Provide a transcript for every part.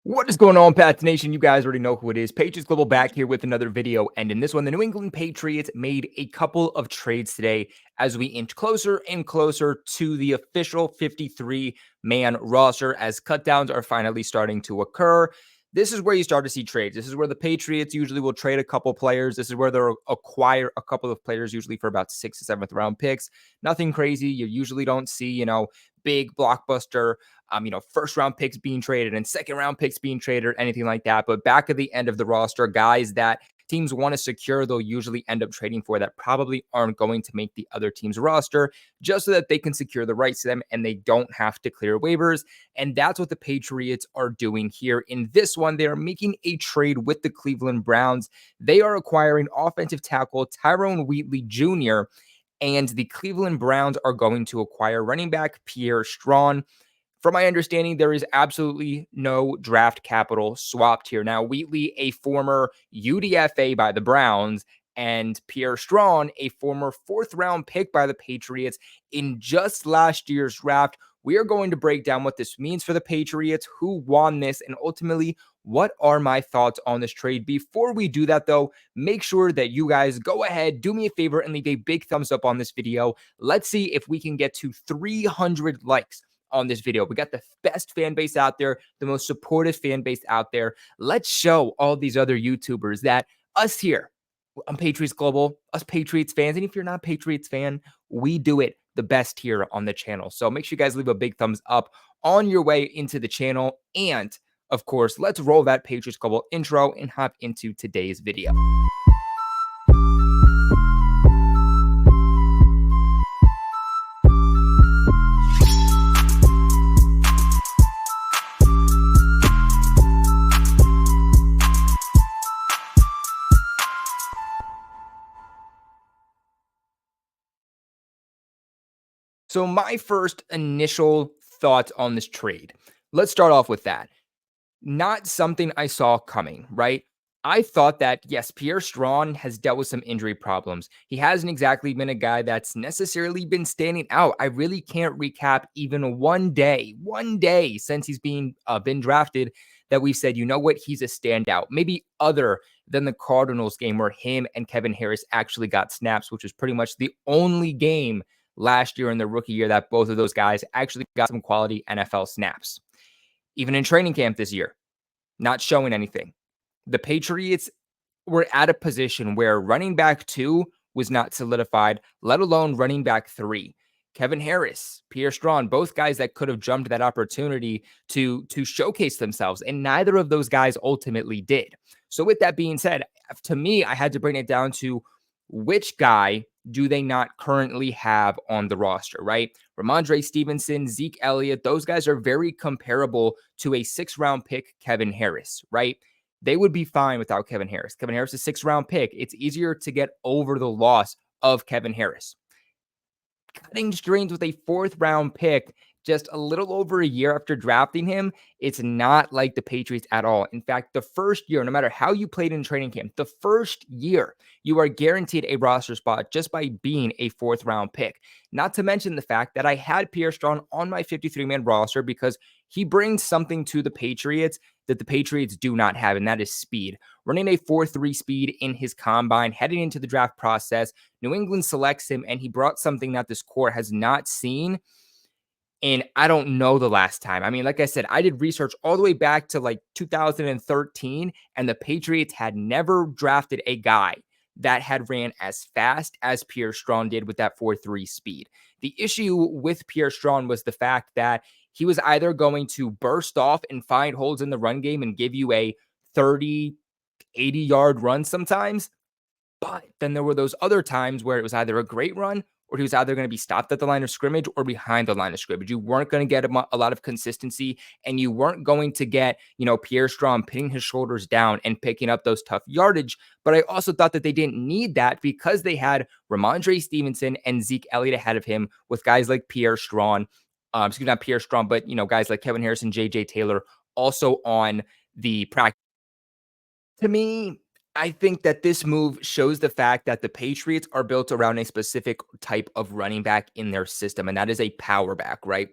What is going on, Pats Nation? You guys already know who it is. Patriots Global back here with another video. And in this one, the New England Patriots made a couple of trades today as we inch closer and closer to the official 53-man roster as cutdowns are finally starting to occur. This is where you start to see trades. This is where the Patriots usually will trade a couple players. This is where they'll acquire a couple of players, usually for about 6th to 7th round picks. Nothing crazy. You usually don't see, big blockbuster first round picks being traded and second round picks being traded or anything like that. But back at the end of the roster, guys that teams want to secure, they'll usually end up trading for that probably aren't going to make the other team's roster just so that they can secure the rights to them and they don't have to clear waivers. And that's what the Patriots are doing here. In this one, they are making a trade with the Cleveland Browns. They are acquiring offensive tackle Tyrone Wheatley Jr., and the Cleveland Browns are going to acquire running back Pierre Strong. From my understanding, there is absolutely no draft capital swapped here. Now, Wheatley, a former UDFA by the Browns, and Pierre Strong, a former fourth-round pick by the Patriots in just last year's draft. We are going to break down what this means for the Patriots, who won this, and ultimately, what are my thoughts on this trade? Before we do that, though, make sure that you guys go ahead, do me a favor, and leave a big thumbs up on this video. Let's see if we can get to 300 likes on this video. We got the best fan base out there, the most supportive fan base out there. Let's show all these other YouTubers that us here on Patriots Global, us Patriots fans, and if you're not a Patriots fan, we do it the best here on the channel. So make sure you guys leave a big thumbs up on your way into the channel. And of course, let's roll that Patriots Global intro and hop into today's video. So my first initial thoughts on this trade, let's start off with that. Not something I saw coming, right? I thought that, yes, Pierre Strong has dealt with some injury problems. He hasn't exactly been a guy that's necessarily been standing out. I really can't recap even one day since he's been drafted that we've said, you know what, he's a standout. Maybe other than the Cardinals game where him and Kevin Harris actually got snaps, which was pretty much the only game last year in the rookie year that both of those guys actually got some quality NFL snaps. Even in training camp this year, not showing anything. The Patriots were at a position where running back 2 was not solidified, let alone running back 3. Kevin Harris, Pierre Strong, both guys that could have jumped that opportunity to showcase themselves, and neither of those guys ultimately did. So with that being said, to me, I had to bring it down to which guy do they not currently have on the roster, right? Ramondre Stevenson, Zeke Elliott, those guys are very comparable to a 6th-round pick, Kevin Harris, right? They would be fine without Kevin Harris. Kevin Harris is a 6th-round pick. It's easier to get over the loss of Kevin Harris. Cutting strings with a 4th-round pick just a little over a year after drafting him, it's not like the Patriots at all. In fact, the first year, no matter how you played in training camp, the first year, you are guaranteed a roster spot just by being a 4th-round pick. Not to mention the fact that I had Pierre Strong on my 53-man roster because he brings something to the Patriots that the Patriots do not have, and that is speed. Running a 4.3 speed in his combine, heading into the draft process, New England selects him, and he brought something that this core has not seen. And I don't know the last time. I mean, like I said, I did research all the way back to like 2013, and the Patriots had never drafted a guy that had ran as fast as Pierre Strong did with that 4.3 speed. The issue with Pierre Strong was the fact that he was either going to burst off and find holes in the run game and give you a 30, 80-yard run sometimes. But then there were those other times where it was either a great run or he was either going to be stopped at the line of scrimmage or behind the line of scrimmage. You weren't going to get a lot of consistency, and you weren't going to get, Pierre Strong pinning his shoulders down and picking up those tough yardage. But I also thought that they didn't need that because they had Ramondre Stevenson and Zeke Elliott ahead of him with guys like Pierre Strong. Not Pierre Strong, but, guys like Kevin Harris and J.J. Taylor also on the practice. To me, I think that this move shows the fact that the Patriots are built around a specific type of running back in their system, and that is a power back, right?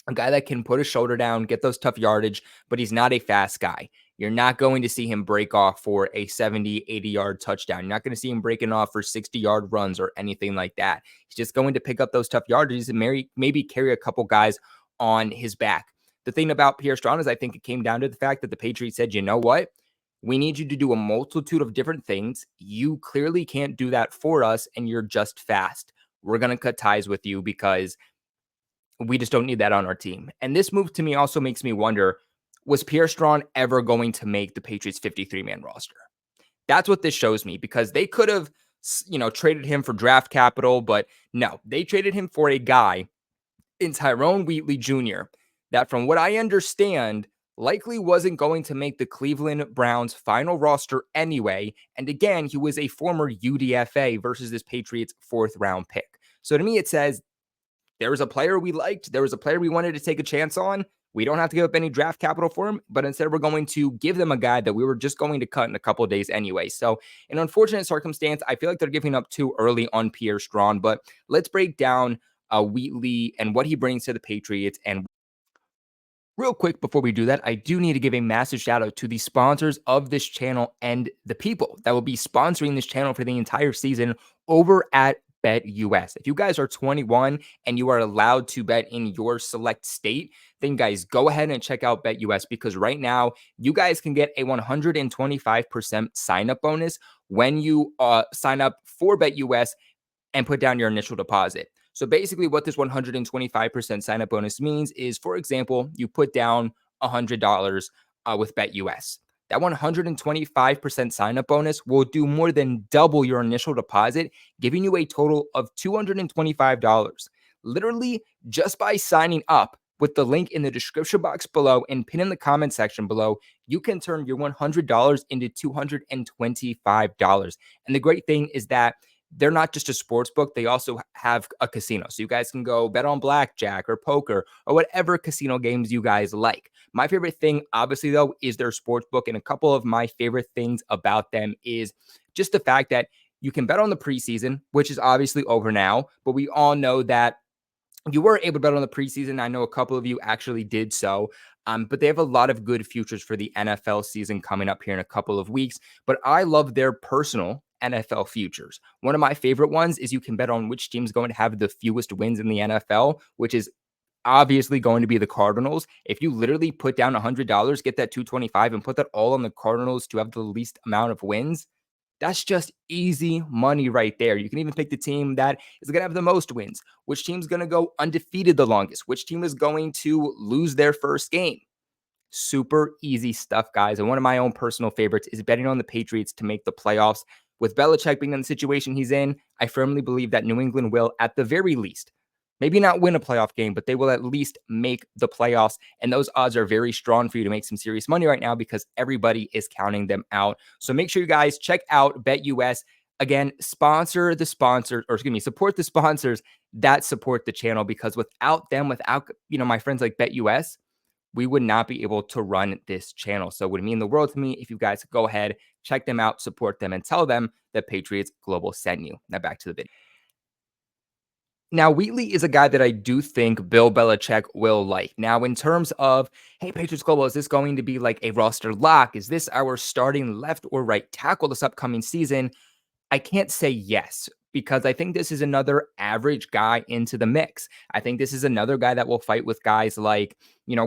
a guy that can put his shoulder down, get those tough yardage, but he's not a fast guy. You're not going to see him break off for a 70, 80-yard touchdown. You're not going to see him breaking off for 60-yard runs or anything like that. He's just going to pick up those tough yardages and maybe carry a couple guys on his back. The thing about Pierre Strong is I think it came down to the fact that the Patriots said, you know what? We need you to do a multitude of different things. You clearly can't do that for us, and you're just fast. We're going to cut ties with you because we just don't need that on our team. And this move to me also makes me wonder, was Pierre Strong ever going to make the Patriots 53-man roster? That's what this shows me, because they could have, traded him for draft capital, but no, they traded him for a guy in Tyrone Wheatley Jr. that, from what I understand, likely wasn't going to make the Cleveland Browns final roster anyway. And again, he was a former UDFA versus this Patriots 4th round pick. So to me, it says there was a player we liked. There was a player we wanted to take a chance on. We don't have to give up any draft capital for him, but instead we're going to give them a guy that we were just going to cut in a couple of days anyway. So an unfortunate circumstance. I feel like they're giving up too early on Pierre Strong, but let's break down Wheatley and what he brings to the Patriots. And real quick, before we do that, I do need to give a massive shout out to the sponsors of this channel and the people that will be sponsoring this channel for the entire season over at BetUS. If you guys are 21 and you are allowed to bet in your select state, then guys, go ahead and check out BetUS, because right now you guys can get a 125% sign up bonus when you sign up for BetUS and put down your initial deposit. So basically what this 125% sign up bonus means is, for example, you put down $100 with BetUS. That 125% sign up bonus will do more than double your initial deposit, giving you a total of $225. Literally, just by signing up with the link in the description box below and pin in the comment section below, you can turn your $100 into $225. And the great thing is that they're not just a sports book. They also have a casino. So you guys can go bet on blackjack or poker or whatever casino games you guys like. My favorite thing, obviously, though, is their sports book. And a couple of my favorite things about them is just the fact that you can bet on the preseason, which is obviously over now. But we all know that you were able to bet on the preseason. I know a couple of you actually did so. But they have a lot of good futures for the NFL season coming up here in a couple of weeks. But I love their personal NFL futures. One of my favorite ones is you can bet on which team's going to have the fewest wins in the NFL, which is obviously going to be the Cardinals. If you literally put down $100, get that 225 and put that all on the Cardinals to have the least amount of wins, that's just easy money right there. You can even pick the team that is going to have the most wins, which team's going to go undefeated the longest, which team is going to lose their first game. Super easy stuff, guys. And one of my own personal favorites is betting on the Patriots to make the playoffs. With Belichick being in the situation he's in, I firmly believe that New England will, at the very least, maybe not win a playoff game, but they will at least make the playoffs. And those odds are very strong for you to make some serious money right now, because everybody is counting them out. So make sure you guys check out BetUS. Again, support the sponsors that support the channel, because without them, without, my friends like BetUS, we would not be able to run this channel. So it would mean the world to me if you guys go ahead, check them out, support them, and tell them that Patriots Global sent you. Now back to the video. Now, Wheatley is a guy that I do think Bill Belichick will like. Now, in terms of, hey, Patriots Global, is this going to be like a roster lock? Is this our starting left or right tackle this upcoming season? I can't say yes, because I think this is another average guy into the mix. I think this is another guy that will fight with guys like,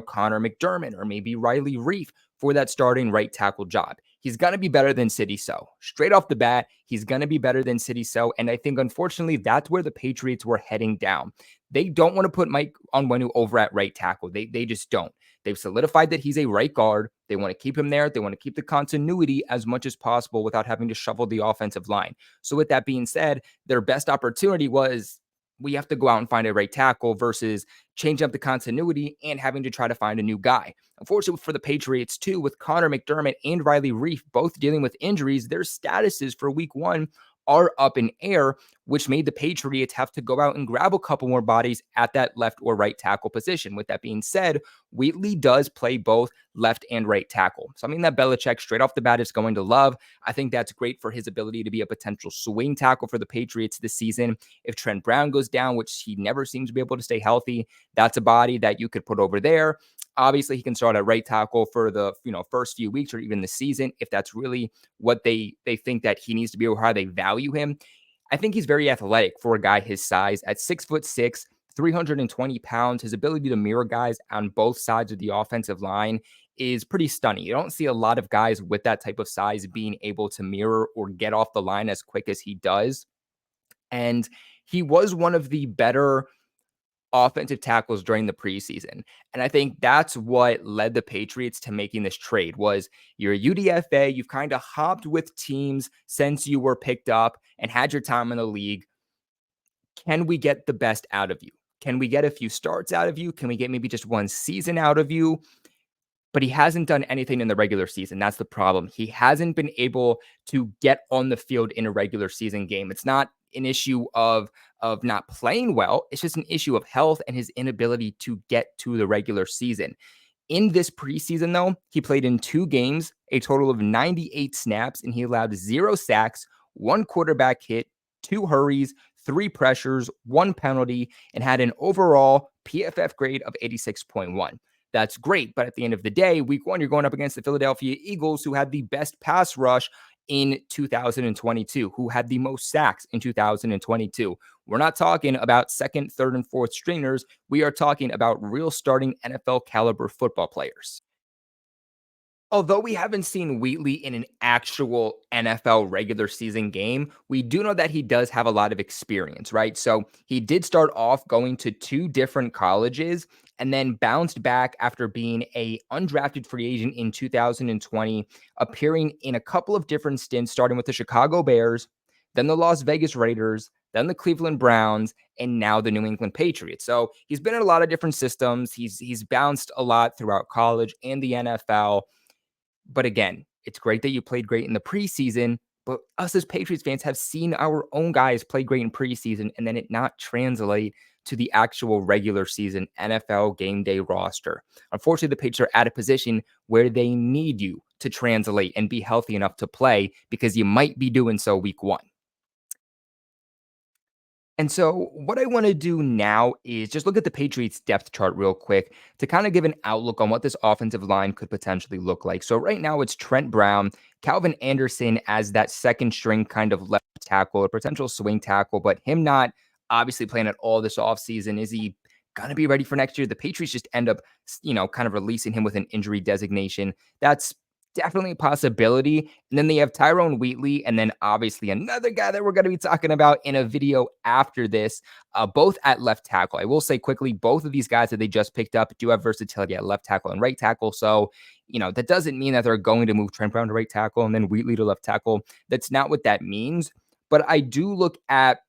Connor McDermott or maybe Riley Reif for that starting right tackle job. He's going to be better than City So. Straight off the bat, he's going to be better than City So. And I think, unfortunately, that's where the Patriots were heading down. They don't want to put Mike Onwenu over at right tackle. They just don't. They've solidified that he's a right guard. They want to keep him there. They want to keep the continuity as much as possible without having to shuffle the offensive line. So with that being said, their best opportunity was, we have to go out and find a right tackle versus change up the continuity and having to try to find a new guy. Unfortunately for the Patriots too, with Connor McDermott and Riley Reif both dealing with injuries, their statuses for week 1 are up in air, which made the Patriots have to go out and grab a couple more bodies at that left or right tackle position. With that being said, Wheatley does play both left and right tackle. Something that Belichick straight off the bat is going to love. I think that's great for his ability to be a potential swing tackle for the Patriots this season. If Trent Brown goes down, which he never seems to be able to stay healthy, that's a body that you could put over there. Obviously, he can start at right tackle for the first few weeks or even the season if that's really what they think that he needs to be or how they value him. I think he's very athletic for a guy his size. At 6'6", 320 pounds, his ability to mirror guys on both sides of the offensive line is pretty stunning. You don't see a lot of guys with that type of size being able to mirror or get off the line as quick as he does. And he was one of the better offensive tackles during the preseason. And I think that's what led the Patriots to making this trade was you're a UDFA, you've kind of hopped with teams since you were picked up and had your time in the league. Can we get the best out of you? Can we get a few starts out of you? Can we get maybe just one season out of you? But he hasn't done anything in the regular season. That's the problem. He hasn't been able to get on the field in a regular season game. It's not an issue of not playing well. It's just an issue of health and his inability to get to the regular season. In this preseason, though, he played in 2 games, a total of 98 snaps, and he allowed 0 sacks, 1 quarterback hit, 2 hurries, 3 pressures, 1 penalty, and had an overall PFF grade of 86.1. That's great. But at the end of the day, week 1, you're going up against the Philadelphia Eagles, who had the best pass rush in 2022, who had the most sacks in 2022. We're not talking about second, third, and fourth stringers. We are talking about real starting NFL caliber football players. Although we haven't seen Wheatley in an actual NFL regular season game, we do know that he does have a lot of experience, right? So he did start off going to 2 different colleges and then bounced back after being a undrafted free agent in 2020, appearing in a couple of different stints, starting with the Chicago Bears, then the Las Vegas Raiders, then the Cleveland Browns, and now the New England Patriots. So he's been in a lot of different systems. He's bounced a lot throughout college and the NFL. But again, it's great that you played great in the preseason, but us as Patriots fans have seen our own guys play great in preseason and then it not translate to the actual regular season NFL game day roster. Unfortunately, the Patriots are at a position where they need you to translate and be healthy enough to play because you might be doing so week 1. And so, what I want to do now is just look at the Patriots depth chart real quick to kind of give an outlook on what this offensive line could potentially look like. So, right now it's Trent Brown, Calvin Anderson as that second string kind of left tackle, a potential swing tackle, but him not obviously playing at all this offseason. Is he going to be ready for next year? The Patriots just end up, kind of releasing him with an injury designation. That's definitely a possibility. And then they have Tyrone Wheatley, and then obviously another guy that we're going to be talking about in a video after this, both at left tackle. I will say quickly, both of these guys that they just picked up do have versatility at left tackle and right tackle. So, that doesn't mean that they're going to move Trent Brown to right tackle and then Wheatley to left tackle. That's not what that means. But I do look at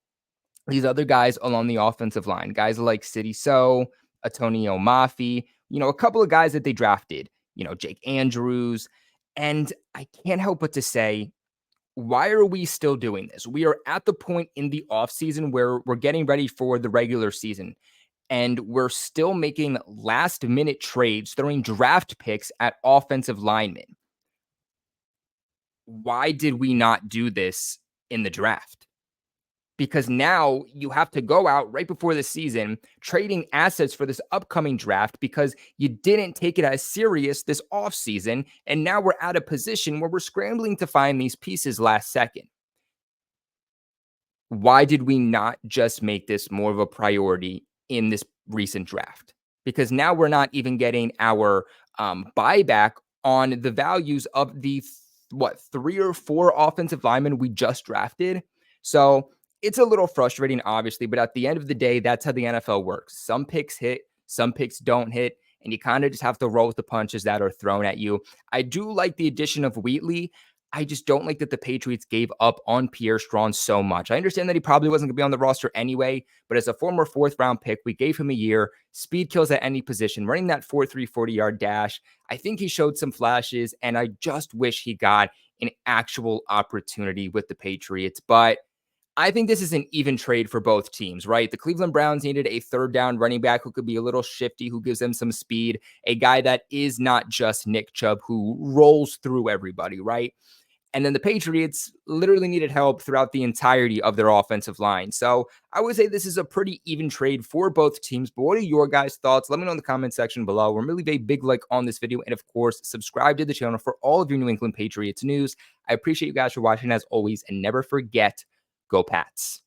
these other guys along the offensive line, guys like City So, Antonio Mafi, a couple of guys that they drafted, Jake Andrews. And I can't help but to say, why are we still doing this? We are at the point in the offseason where we're getting ready for the regular season, and we're still making last minute trades, throwing draft picks at offensive linemen. Why did we not do this in the draft? Because now you have to go out right before the season trading assets for this upcoming draft because you didn't take it as serious this offseason. And now we're at a position where we're scrambling to find these pieces last second. Why did we not just make this more of a priority in this recent draft? Because now we're not even getting our buyback on the values of the 3 or 4 offensive linemen we just drafted. So it's a little frustrating, obviously, but at the end of the day, that's how the NFL works. Some picks hit, some picks don't hit, and you kind of just have to roll with the punches that are thrown at you. I do like the addition of Wheatley. I just don't like that the Patriots gave up on Pierre Strong so much. I understand that he probably wasn't going to be on the roster anyway, but as a former 4th-round pick, we gave him a year. Speed kills at any position, running that 4.3 40-yard dash. I think he showed some flashes, and I just wish he got an actual opportunity with the Patriots. But I think this is an even trade for both teams, right? The Cleveland Browns needed a third down running back who could be a little shifty, who gives them some speed, a guy that is not just Nick Chubb, who rolls through everybody, right? And then the Patriots literally needed help throughout the entirety of their offensive line. So I would say this is a pretty even trade for both teams. But what are your guys' thoughts? Let me know in the comment section below. Remember, leave a big like on this video. And of course, subscribe to the channel for all of your New England Patriots news. I appreciate you guys for watching as always. And never forget, go Pats.